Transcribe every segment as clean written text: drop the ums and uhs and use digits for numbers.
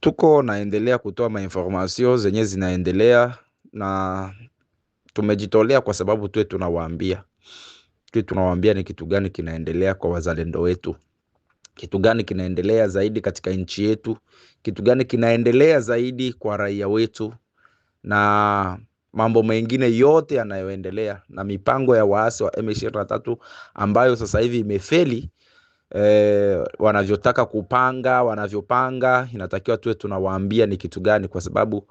Tuko naendelea kutoa mainformasio zenye zinaendelea na tumejitolea kwa sababu tunawaambia ni kitu gani kinaendelea kwa wazalendo wetu, kitu gani kinaendelea zaidi katika nchi yetu, kitu gani kinaendelea zaidi kwa raia wetu, na mambo mengine yote yanayoendelea na mipango ya waasi wa M23 ambayo sasa hivi imefeli. Wanavyotaka wanavyopanga, inatakiwa tuwe tunawaambia ni kitu gani, kwa sababu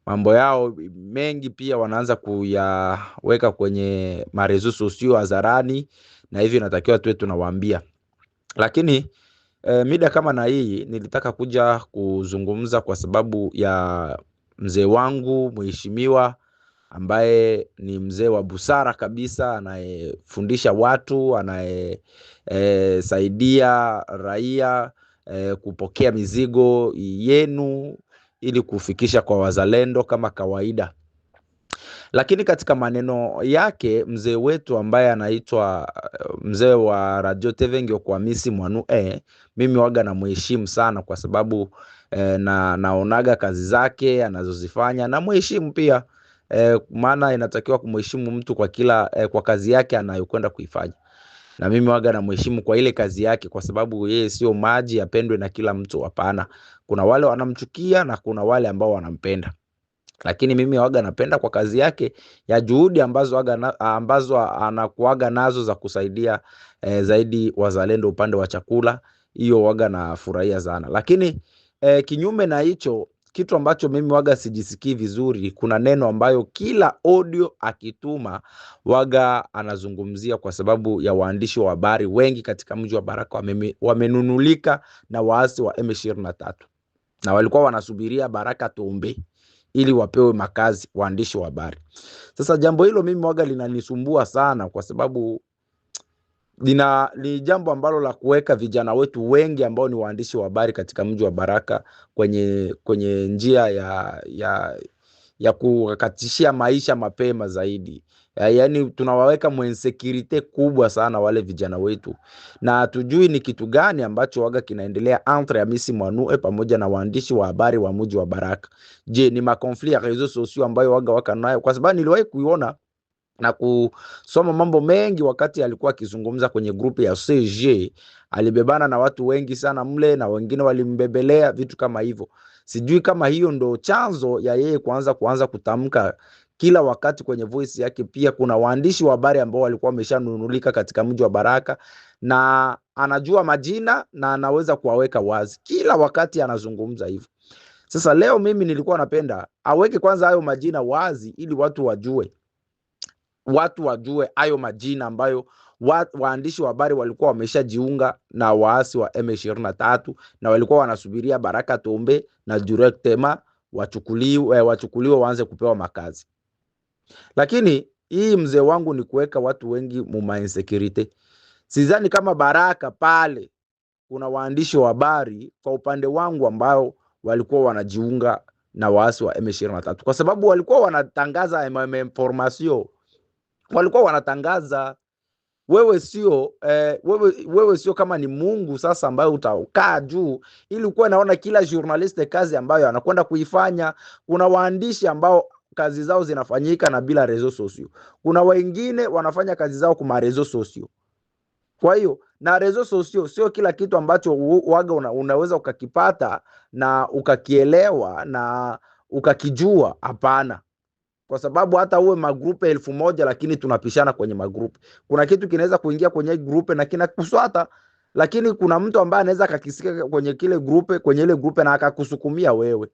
mambo yao mengi pia wanaanza kuyaweka kwenye marezo sosio hadharani, na hivyo inatakiwa tuwe tunawaambia. Lakini mida kama na hii nilitaka kuja kuzungumza kwa sababu ya mzee wangu mheshimiwa, ambaye ni mzee wa busara kabisa, anayefundisha watu, anayesaidia raia kupokea mizigo yenu ili kufikisha kwa wazalendo kama kawaida. Lakini katika maneno yake mzee wetu ambaye anaitwa mzee wa Radio TV Ngyokwamisi Mwanu, mimi waga na mheshimu sana kwa sababu naonaga kazi zake anazozifanya na mheshimu pia, maana inatakiwa kumheshimu mtu kwa kwa kazi yake anayokwenda kuifanya. Na mimi waga na mheshimu kwa ile kazi yake, kwa sababu yeye sio maji apendwe na kila mtu, hapana. Kuna wale wanamchukia na kuna wale ambao wanampenda, lakini mimi waga napenda kwa kazi yake ya juhudi ambazo anakuaga nazo za kusaidia zaidi wazalendo upande wa chakula. Hiyo waga na furahia sana. Lakini kinyume na hicho, kitu ambacho mimi waga sijisikii vizuri, kuna neno ambayo kila audio akituma waga anazungumzia, kwa sababu ya waandishi wa habari wengi katika mji wa Baraka wamenunulika na waasi wa M23 na walikuwa wanasubiria Baraka Tombe ili wapewe makazi waandishi wa habari. Sasa jambo hilo mimi waga linanisumbua sana, kwa sababu ni jambo ambalo la kuweka vijana wetu wengi ambao ni waandishi wa habari katika mji wa Baraka kwenye njia ya kukatishia maisha mapema zaidi. Yaani tunawaweka mwensekirite kubwa sana wale vijana wetu, na tujui ni kitu gani ambacho waga kinaendelea entre Hamisi Mwanue pamoja na waandishi wa habari wa mji wa Baraka. Je, ni makonfli ya rezo sosio ambayo waga nayo? Kwa sababu niliwahi kuiona na kusoma mambo mengi wakati alikuwa akizungumza kwenye grupu ya CG. Alibebana na watu wengi sana mle, na wengine walimbebelea vitu kama hivyo. Sijui kama hiyo ndo chanzo ya yeye kuanza kutamka kila wakati kwenye voice yake. Pia kuna waandishi wa habari ambao walikuwa wameshanunulika katika mji wa Baraka, na anajua majina na anaweza kuwaweka wazi kila wakati anazungumza hivyo. Sasa leo mimi nilikuwa napenda aweke kwanza hayo majina wazi, ili watu wajue hayo majina ambayo waandishi wa habari walikuwa wameshajiunga na waasi wa M23 na walikuwa wanasubiria Baraka Tombe na directement wachukuliwe waanze kupewa makazi. Lakini hii mzee wangu ni kuweka watu wengi muma insecurity. Sidhani kama Baraka pale kuna waandishi wa habari kwa upande wangu ambao walikuwa wanajiunga na waasi wa M23, kwa sababu walikuwa wanatangaza information, walikuwa wanatangaza wewe sio kama ni Mungu sasa ambayo utakaa juu ili ukuwe naona kila journaliste kazi ambayo anakwenda kuifanya. Kuna waandishi ambao kazi zao zinafanyika na bila rezo sosio, kuna wengine wanafanya kazi zao kuma rezo sosio. Kwa hiyo na rezo sosio sio kila kitu ambacho waga unaweza ukakipata na ukakielewa na ukakijua, hapana. Kwa sababu hata uwe magrupe 1000 lakini tunapishana kwenye magrupe, kuna kitu kinaweza kuingia kwenye grupe na kinakuswata, lakini kuna mtu ambaye anaweza akakisikia kwenye ile grupe na akakusukumia wewe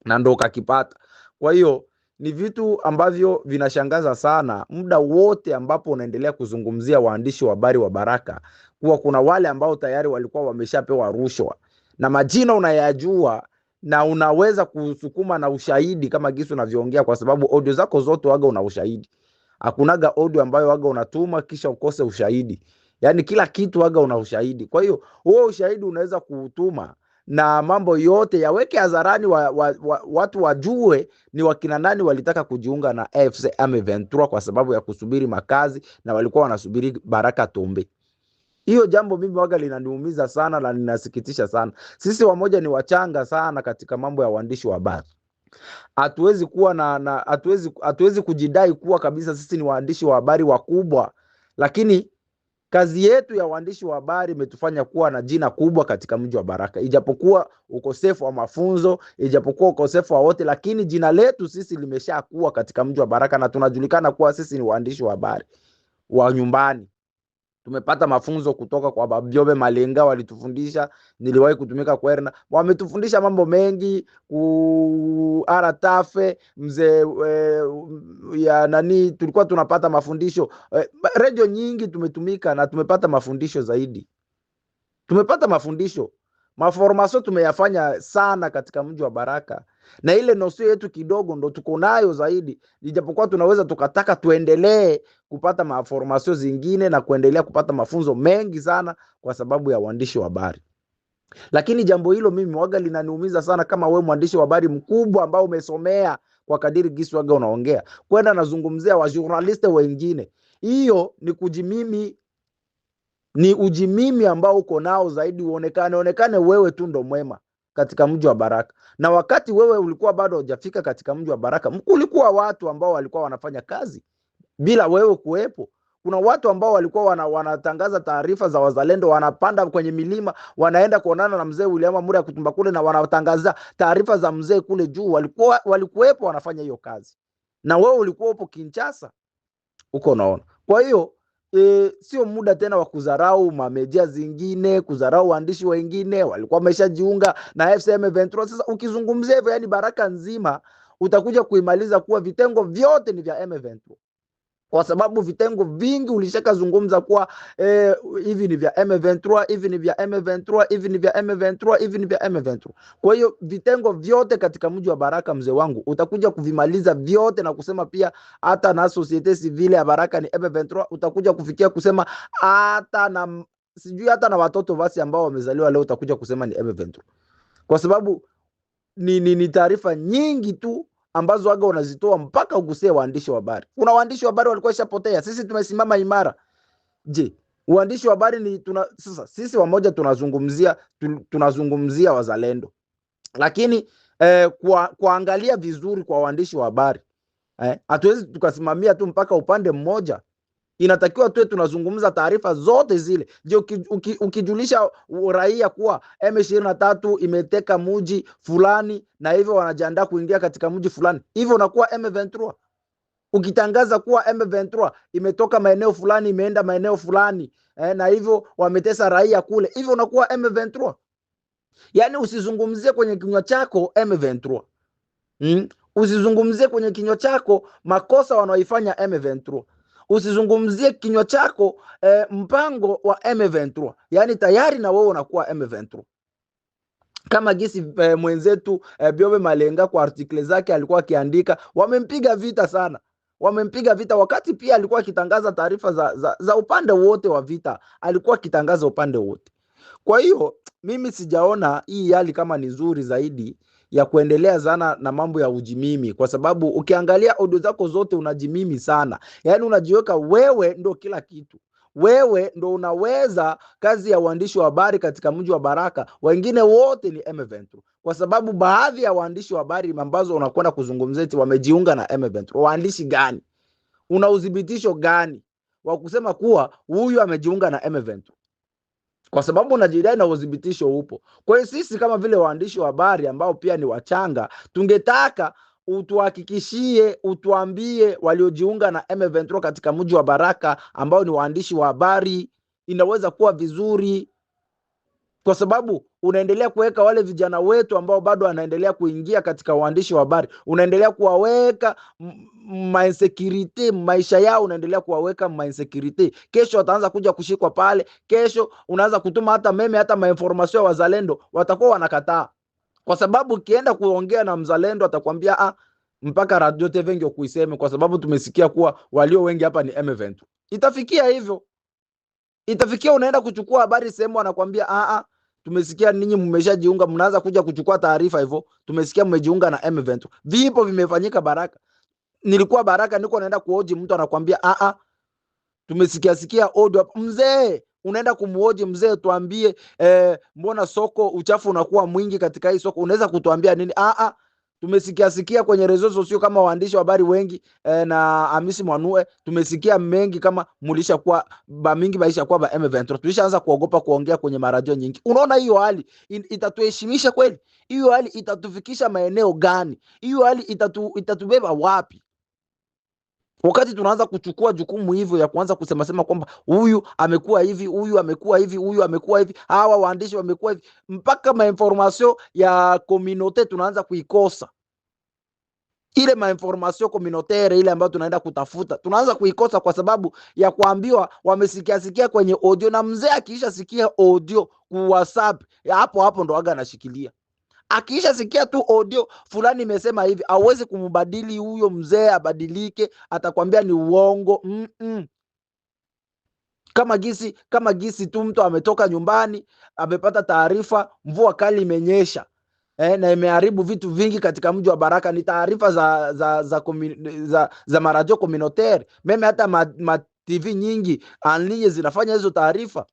na ndo ukakipata. Kwa hiyo ni vitu ambavyo vinashangaza sana muda wote ambapo unaendelea kuzungumzia waandishi wa habari wa Baraka, kuwa kuna wale ambao tayari walikuwa wameshapewa rushwa na majina unayajua, na unaweza kusukuma na ushahidi kama gisi unavyoongea, kwa sababu audio zako zote waga una ushahidi. Hakunaga audio ambayo waga unatuma kisha ukose ushahidi. Yaani kila kitu waga una ushahidi. Kwa hiyo huo ushahidi unaweza kuutuma na mambo yote yaweke hadharani, watu wajue ni wakina nani walitaka kujiunga na AFC M23 kwa sababu ya kusubiri makazi, na walikuwa wanasubiri Baraka Tombe. Hiyo jambo mimi waga linaniumiza sana na linasikitisha sana. Sisi wamoja ni wachanga sana katika mambo ya uandishi wa habari. Hatuwezi kuwa hatuwezi kujidai kuwa kabisa sisi ni waandishi wa habari wakubwa, lakini kazi yetu ya uandishi wa habari imetufanya kuwa na jina kubwa katika mji wa Baraka, ijapokuwa ukosefu wa mafunzo, ijapokuwa ukosefu wa wote, lakini jina letu sisi limeshakuwa katika mji wa Baraka na tunajulikana kuwa sisi ni waandishi wa habari wa nyumbani. Tumepata mafunzo kutoka kwa Babiobe Malenga, walitufundisha. Niliwahi kutumika kwa Erna, wametufundisha mambo mengi. Aratafe mzee ya nani, tulikuwa tunapata mafundisho. Radio nyingi tumetumika na tumepata mafundisho zaidi. Tumepata mafundisho, maformasyo tumeyafanya sana katika mji wa Baraka, na ile nosio yetu kidogo ndo tuko nayo zaidi, ijapokuwa tunaweza tukataka tuendelee kupata maformasyo zingine na kuendelea kupata mafunzo mengi sana kwa sababu ya uandishi wa habari. Lakini jambo hilo mimi waga linaniumiza sana, kama we mwandishi wa habari mkubwa ambao umesomea kwa kadiri gisi waga unaongea, kwenda nazungumzia wa journaliste wengine. Hiyo ni kujimimi, ni ujimimi ambao uko nao zaidi, uonekane wewe tu ndo mwema katika mji wa Baraka. Na wakati wewe ulikuwa bado hujafika katika mji wa Baraka, kulikuwa watu ambao walikuwa wanafanya kazi bila wewe kuwepo. Kuna watu ambao walikuwa wanatangaza taarifa za wazalendo, wanapanda kwenye milima, wanaenda kuonana na mzee William Amuri Kutumba kule, na wanatangaza taarifa za mzee kule juu. Walikuwepo wanafanya hiyo kazi, na wewe ulikuwa upo Kinshasa uko unaona. Kwa hiyo sio muda tena wa kudharau mamedia zingine, kudharau waandishi wengine walikuwa wameshajiunga na FCM 23. Sasa ukizungumzia hivyo, yani Baraka nzima utakuja kuimaliza kuwa vitengo vyote ni vya M23, kwa sababu vitengo vingi ulishakazungumza kuwa hivi ni vya M23, hivi ni vya M23, hivi ni vya M23, hivi ni vya M23. Kwa hiyo vitengo vyote katika mji wa Baraka, mzee wangu, utakuja kuvimaliza vyote na kusema pia hata na societe civile ya Baraka ni M23. Utakuja kufikia kusema hata na sijui hata na watoto basi ambao wamezaliwa leo utakuja kusema ni M23, kwa sababu ni taarifa nyingi tu ambazo waga unazitoa mpaka ugusie waandishi wa habari. Kuna waandishi wa habari walikuwa ishapotea, sisi tumesimama imara. Je, uandishi wa habari ni sasa sisi wamoja tunazungumzia wazalendo, lakini kuangalia vizuri kwa waandishi wa habari, hatuwezi tukasimamia tu mpaka upande mmoja. Inatakiwa tuwe tunazungumza taarifa zote zile. Je, ukijulisha raia kuwa M23 imeteka mji fulani na hivyo wanajiandaa kuingia katika mji fulani, hivyo unakuwa M23. Ukitangaza kuwa M23 imetoka maeneo fulani imeenda maeneo fulani, na hivyo wametesa raia kule, hivyo unakuwa M23. Yani usizungumzie kwenye kinywa chako M23. Usizungumzie kwenye kinywa chako makosa wanaoifanya M23. Usizungumzie kinywa chako mpango wa M23. Yani tayari na wewe unakuwa M23. Kama gisi mwenzetu Biobe Malenga kwa artikle zake alikuwa akiandika, wamempiga vita sana. Wamempiga vita wakati pia alikuwa akitangaza taarifa za upande wote wa vita, alikuwa akitangaza upande wote. Kwa hiyo mimi sijaona hii hali kama ni nzuri zaidi ya kuendelea sana na mambo ya ujimimi, kwa sababu ukiangalia audio zako zote unajimimi sana. Yani unajiweka wewe ndo kila kitu, wewe ndo unaweza kazi ya uandishi wa habari katika mji wa Baraka, wengine wote ni M23. Kwa sababu baadhi ya waandishi wa habari ambazo unakwenda kuzungumzia wamejiunga na M23. Waandishi gani? Una udhibitisho gani wa kusema kuwa huyu amejiunga na M23? Kwa sababu unajidai na udhibitisho upo. Kwa hiyo sisi kama vile waandishi wa habari ambao pia ni wachanga, tungetaka utuhakikishie, utuambie waliojiunga na M23 katika mji wa Baraka ambao ni waandishi wa habari, inaweza kuwa vizuri, kwa sababu unaendelea kuweka wale vijana wetu ambao bado wanaendelea kuingia katika uandishi wa habari, unaendelea kuwaweka insecurity, maisha yao unaendelea kuwaweka insecurity. Kesho wataanza kuja kushikwa pale, kesho unaanza kutuma hata meme, hata mainformation ya wazalendo, watakuwa wanakataa. Kwa sababu ukienda kuongea na mzalendo atakwambia mpaka radio TV ngio kuiseme, kwa sababu tumesikia kuwa walio wengi hapa ni M23. Itafikia hivyo. Itafikia unaenda kuchukua habari sehemu anakuambia tumesikia ninyi mmeshajiunga, mnaanza kuja kuchukua taarifa hivyo, tumesikia mmejiunga na M23. Vipo vimefanyika Baraka. Nilikuwa Baraka niko naenda kuoji, mtu anakuambia tumesikia audio. Mzee, Unaenda kumuoji mzee, tuambie mbona soko uchafu unakuwa mwingi katika hii soko? Unaweza kutuambia nini? Tumesikia kwenye rezo sosio kama waandishi wa habari wengi na Hamisi Mwanue, tumesikia mengi kama mulisha kuwa ba mingi baisha kuwa ba M23. Tulishaanza kuogopa kuongea kwenye maradio nyingi. Unaona hiyo hali itatuheshimisha kweli? Hiyo hali itatufikisha maeneo gani? Hiyo hali itatubeba wapi? Wakati tunaanza kuchukua jukumu hivyo ya kuanza kusema kwamba huyu amekuwa hivi, huyu amekuwa hivi, huyu amekuwa hivi, hawa waandishi wamekuwa hivi, mpaka mainformasyon ya communauté tunaanza kuikosa. Ile mainformasyon communautaire ile ambayo tunaenda kutafuta tunaanza kuikosa kwa sababu ya kuambiwa wamesikia kwenye audio, na mzee akiisha sikia audio ku WhatsApp hapo ndo aga anashikilia. Akiisha sikia tu audio fulani imesema hivi, hawezi kumbadili huyo mzee abadilike, atakwambia ni uongo. Kama gisi tu mtu ametoka nyumbani, amepata taarifa mvua kali imenyesha na imeharibu vitu vingi katika mji wa Baraka. Ni taarifa za maradio communautaire, meme hata ma TV nyingi anlinye zinafanya hizo taarifa.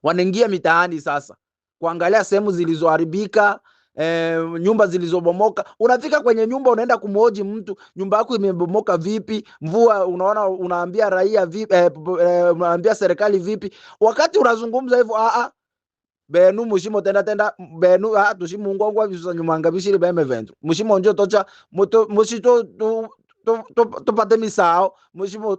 Wanaingia mitaani sasa kuangalia sehemu zilizoharibika, nyumba zilizobomoka. Unafika kwenye nyumba, unaenda kumhoji mtu, nyumba yako imebomoka vipi? Mvua unaona, unaambia raia vipi? Unaambia serikali vipi? Wakati unazungumza hivyo, benu mushimo tenda benu tushimu ngongwa bisuza nyumanga bishiri ba M23 mushimo njo tocha mushito tupate misao mushimo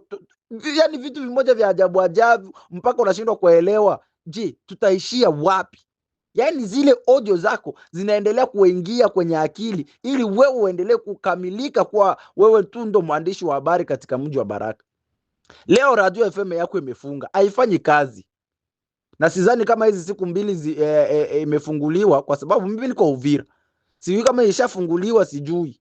yani vitu vimoja vya ajabu mpaka unashindwa kuelewa. Je, tutaishia wapi? Yani zile audio zako zinaendelea kuingia kwenye akili ili wewe uendelee kukamilika kwa wewe tu ndo mwandishi wa habari katika mji wa Baraka. Leo Radio FM yako imefunga, haifanyi kazi. Na sidhani kama hizi siku mbili imefunguliwa kwa sababu mimi niko Uvira. Sijui kama ishafunguliwa, sijui.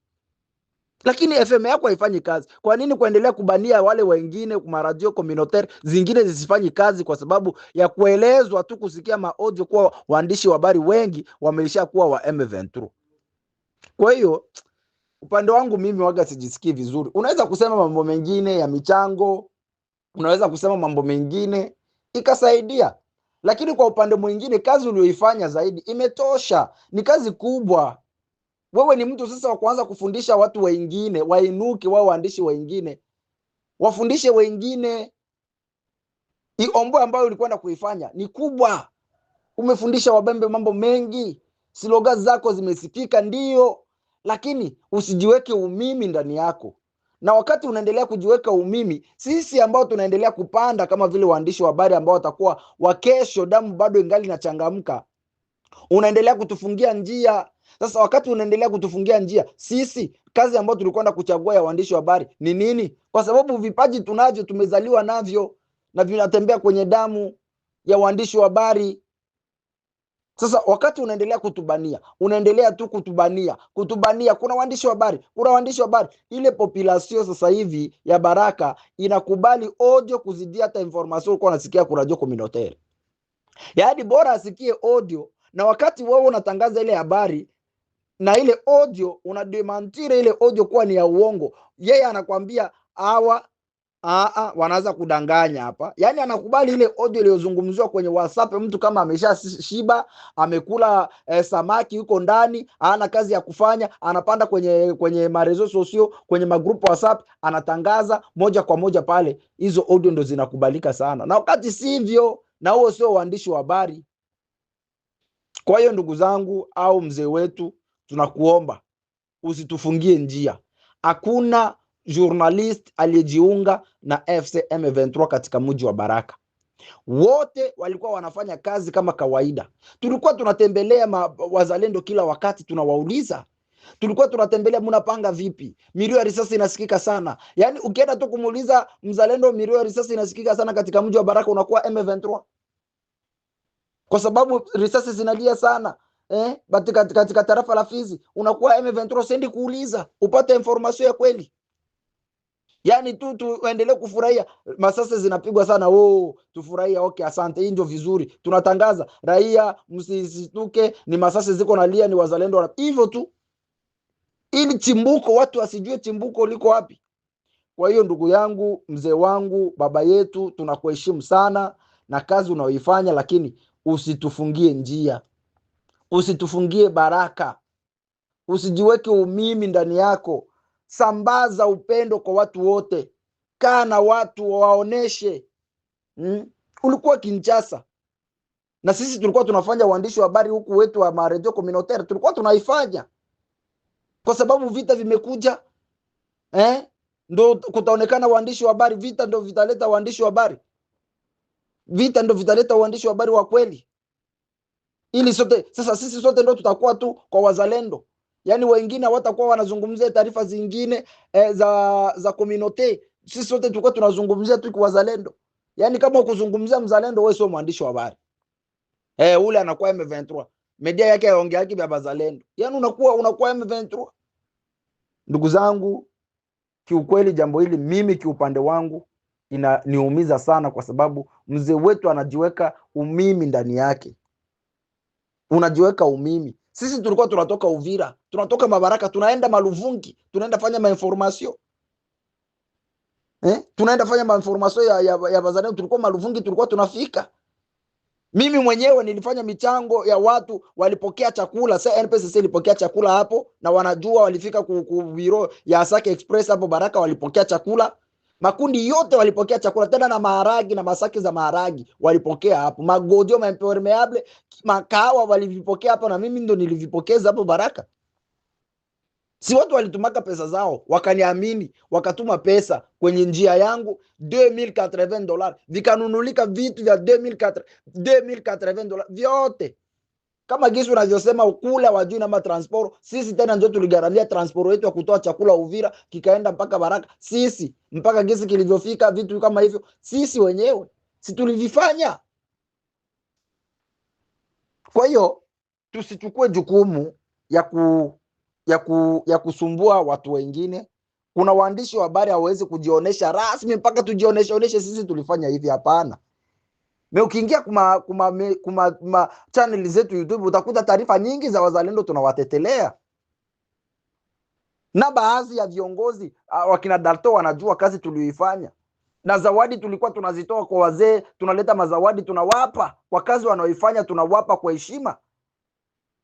Lakini FM yako haifanyi kazi. Kwa nini kuendelea kubania wale wengine kwa radio communautaire zingine zisifanyi kazi? Kwa sababu ya kuelezwa tu, kusikia maaudio kwa waandishi wa habari wengi wameisha kuwa wa M23. Kwa hiyo upande wangu mimi waga sijisikii vizuri. Unaweza kusema mambo mengine ya michango, unaweza kusema mambo mengine ikasaidia, lakini kwa upande mwingine kazi uliyoifanya zaidi imetosha. Ni kazi kubwa. Wewe ni mtu sasa wa kuanza kufundisha watu wengine, wainuke wao waandishi wengine, wafundishe wengine. Iombo ambayo ulikwenda kuifanya ni kubwa. Umefundisha Wabembe mambo mengi, slogan zako zimesikika ndio, lakini usijiweke umimi ndani yako. Na wakati unaendelea kujiweka umimi, sisi ambao tunaendelea kupanda kama vile waandishi wa habari ambao watakuwa wa kesho, damu bado ingali inachangamka, unaendelea kutufungia njia. Sasa wakati unaendelea kutufungia njia, sisi kazi ambayo tulikwenda kuchagua ya waandishi wa habari ni nini? Kwa sababu vipaji tunavyo, tumezaliwa navyo na vinatembea kwenye damu ya waandishi wa habari. Sasa wakati unaendelea kutubania, unaendelea tu kutubania, kuna waandishi wa habari, ile population sasa hivi ya Baraka inakubali audio kuzidia hata information uko unasikia kwa radio communautaire. Yaani bora asikie audio, na wakati wewe unatangaza ile habari na ile audio unademantire ile audio kuwa ni ya uongo, yeye anakuambia hawa wanaanza kudanganya hapa. Yaani anakubali ile audio iliyozungumziwa kwenye WhatsApp. Mtu kama amesha shiba, amekula samaki huko ndani, hana kazi ya kufanya, anapanda kwenye marezo sosio, kwenye magrupu WhatsApp, anatangaza moja kwa moja pale. Hizo audio ndo zinakubalika sana, na wakati sivyo, na huo sio waandishi wa habari. Kwa hiyo ndugu zangu au mzee wetu, tunakuomba usitufungie njia. Hakuna journalist aliyejiunga na FC M23 katika mji wa Baraka. Wote walikuwa wanafanya kazi kama kawaida. Tulikuwa tunatembelea wazalendo kila wakati, tunawauliza. Tulikuwa tunatembelea, mnapanga vipi? Milio ya risasi inasikika sana. Yaani ukienda tu kumuuliza mzalendo, milio ya risasi inasikika sana katika mji wa Baraka, unakuwa M23. Kwa sababu risasi zinalia sana. Katika tarafa la Fizi unakuwa M23. Sendi kuuliza upate information ya kweli. Yaani tu tuendelee kufurahia masasa zinapigwa sana, tufurahia, okay, asante, hii ndio vizuri. Tunatangaza raia msisituke, ni masasa ziko nalia, ni wazalendo hivyo tu, ili chimbuko watu wasijue chimbuko liko wapi. Kwa hiyo ndugu yangu, mzee wangu, baba yetu, tunakuheshimu sana, na kazi unaoifanya, lakini usitufungie njia, usitufungie baraka, usijiweke umimi ndani yako. Sambaza upendo kwa watu wote, kaa na watu waoneshe. Ulikuwa Kinshasa na sisi tulikuwa tunafanya uandishi wa habari huku wetu wa maredio communautaire, tulikuwa tunaifanya kwa sababu vita vimekuja, ndo kutaonekana waandishi wa habari. Vita ndo vitaleta waandishi wa habari, vita ndo vitaleta waandishi wa habari wa kweli, ili sote sasa, sisi sote ndo tutakuwa tu kwa wazalendo. Yani wengine watakuwa wanazungumzia taarifa zingine za community, sisi sote tulikuwa tunazungumzia tu kwa wazalendo. Yani kama ukuzungumzia mzalendo, wewe sio mwandishi wa habari. Ule anakuwa M23, media yake yaongea yake vya bazalendo, yani unakuwa M23. Ndugu zangu, kiukweli jambo hili mimi kiupande wangu inaniumiza sana, kwa sababu mzee wetu anajiweka umimi ndani yake. Unajiweka umimi. Sisi tulikuwa tunatoka Uvira, tunatoka Mabaraka, tunaenda Maluvungi, tunaenda fanya mainformation. Tunaenda fanya mainformation ya bazalendo, tulikuwa Maluvungi, tulikuwa tunafika. Mimi mwenyewe nilifanya michango ya watu walipokea chakula. Sasa NPCC ilipokea chakula hapo, na wanajua walifika ku biro ya Asake Express hapo Baraka, walipokea chakula. Makundi yote walipokea chakula, tena na maharagi na masaki za maharagi walipokea hapo. Magodio, maimpermeable, makawa walivipokea hapo, na mimi ndo nilivipokeza hapo Baraka. Si watu walitumaka pesa zao, wakaniamini, wakatuma pesa kwenye njia yangu, $2080, vikanunulika vitu vya $2080 vyote. Kama gisi unavyosema ukula wajui na transport, sisi tena ndio tuligaramia transport yetu ya kutoa chakula Uvira kikaenda mpaka Baraka. Sisi mpaka gisi kilivyofika, vitu kama hivyo sisi wenyewe si tulivifanya. Kwa hiyo tusichukue jukumu ya kusumbua watu wengine. Kuna waandishi wa habari hawezi kujionesha rasmi mpaka tujioneshe sisi tulifanya hivi. Hapana. Ukiingia kuma channel zetu YouTube utakuta taarifa nyingi za wazalendo tunawatetelea. Na baadhi ya viongozi wakina Dalto wanajua kazi tulioifanya. Na zawadi tulikuwa tunazitoa kwa wazee, tunaleta mazawadi tunawapa kwa kazi wanaoifanya, tunawapa kwa heshima.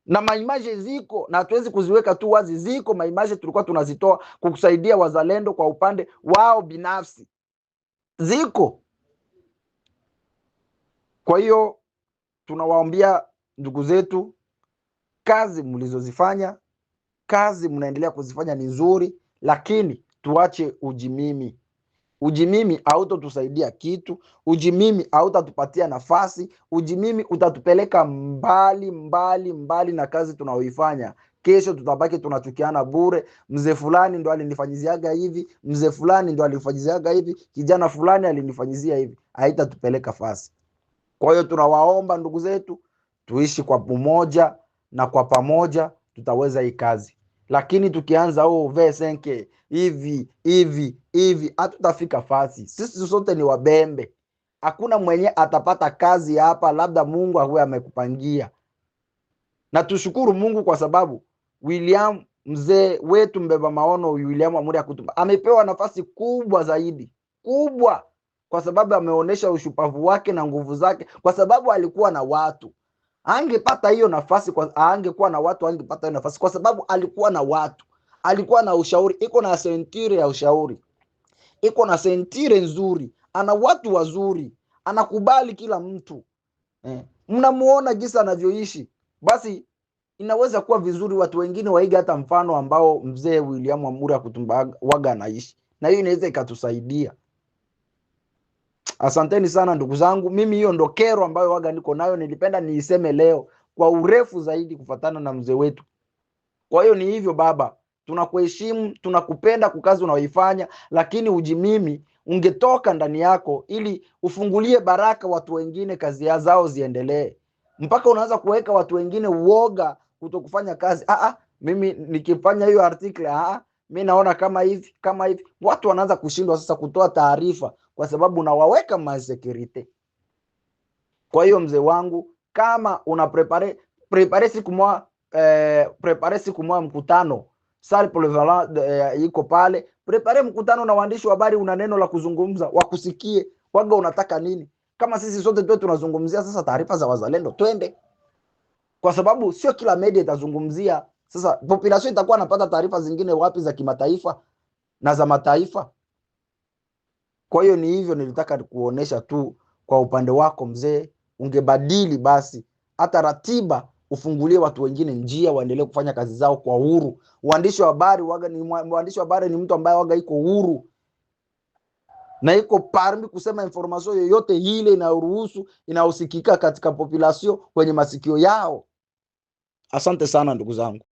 Na maimaje ziko, na hatuwezi kuziweka tu wazi, ziko maimaje tulikuwa tunazitoa kukusaidia wazalendo kwa upande wao binafsi, ziko. Kwa hiyo tunawaambia ndugu zetu, kazi mlizozifanya, kazi mnaendelea kuzifanya ni nzuri, lakini tuache ujimimi. Ujimimi hautotusaidia kitu, ujimimi hautatupatia nafasi, ujimimi utatupeleka mbali na kazi tunaoifanya. Kesho tutabaki tunachukiana bure. Mzee fulani ndo alinifanyiziaga hivi, mzee fulani ndo alinifanyiziaga hivi, kijana fulani alinifanyizia hivi. Haitatupeleka fasi. Kwa hiyo tunawaomba ndugu zetu, tuishi kwa umoja, na kwa pamoja tutaweza hii kazi. Lakini tukianza V5 hivi hatutafika fasi. Sisi sote ni wabembe. Hakuna mwenye atapata kazi hapa, labda Mungu awe amekupangia. Na tushukuru Mungu kwa sababu William, mzee wetu mbeba maono, William Amuri Yakutumba amepewa nafasi kubwa zaidi, kubwa, kwa sababu ameonesha ushupavu wake na nguvu zake, kwa sababu alikuwa na watu. Angepata hiyo nafasi, angekuwa na watu, angepata hiyo nafasi kwa sababu alikuwa na watu, alikuwa na ushauri, iko na sentire ya ushauri, iko na sentire nzuri, ana watu wazuri, anakubali kila mtu. Mnamuona jinsi anavyoishi, basi inaweza kuwa vizuri watu wengine waiga hata mfano ambao mzee William Amuri Yakutumba waga anaishi, na hiyo inaweza ikatusaidia. Asanteni sana ndugu zangu. Mimi hiyo ndo kero ambayo waga niko nayo, nilipenda niiseme leo kwa urefu zaidi kufatana na mzee wetu. Kwa hiyo ni hivyo baba, tunakuheshimu, tunakupenda kwa kazi unaoifanya, lakini ujimimi ungetoka ndani yako ili ufungulie baraka watu wengine, kazi zao ziendelee. Mpaka unaanza kuweka watu wengine uoga kutokufanya kazi. Mimi nikifanya hiyo article, mimi naona kama hivi, watu wanaanza kushindwa sasa kutoa taarifa kwa sababu unawaweka masecurity. Kwa hiyo mzee wangu, kama una prepare siku moja mkutano, Salle Polyvalent iko pale, prepare mkutano na waandishi wa habari, una neno la kuzungumza, wakusikie, waga unataka nini. kama sisi sote tuwe tunazungumzia sasa taarifa za wazalendo, twende, kwa sababu sio kila media itazungumzia. Sasa population itakuwa napata taarifa zingine wapi za kimataifa na za mataifa? Kwa hiyo ni hivyo, nilitaka kuonesha tu kwa upande wako mzee, ungebadili basi hata ratiba, ufungulie watu wengine njia waendelee kufanya kazi zao kwa uhuru. Waandishi wa habari ni mtu ambaye waga iko huru na iko parmi kusema information yoyote ile inayoruhusu inayosikika katika population kwenye masikio yao. Asante sana ndugu zangu.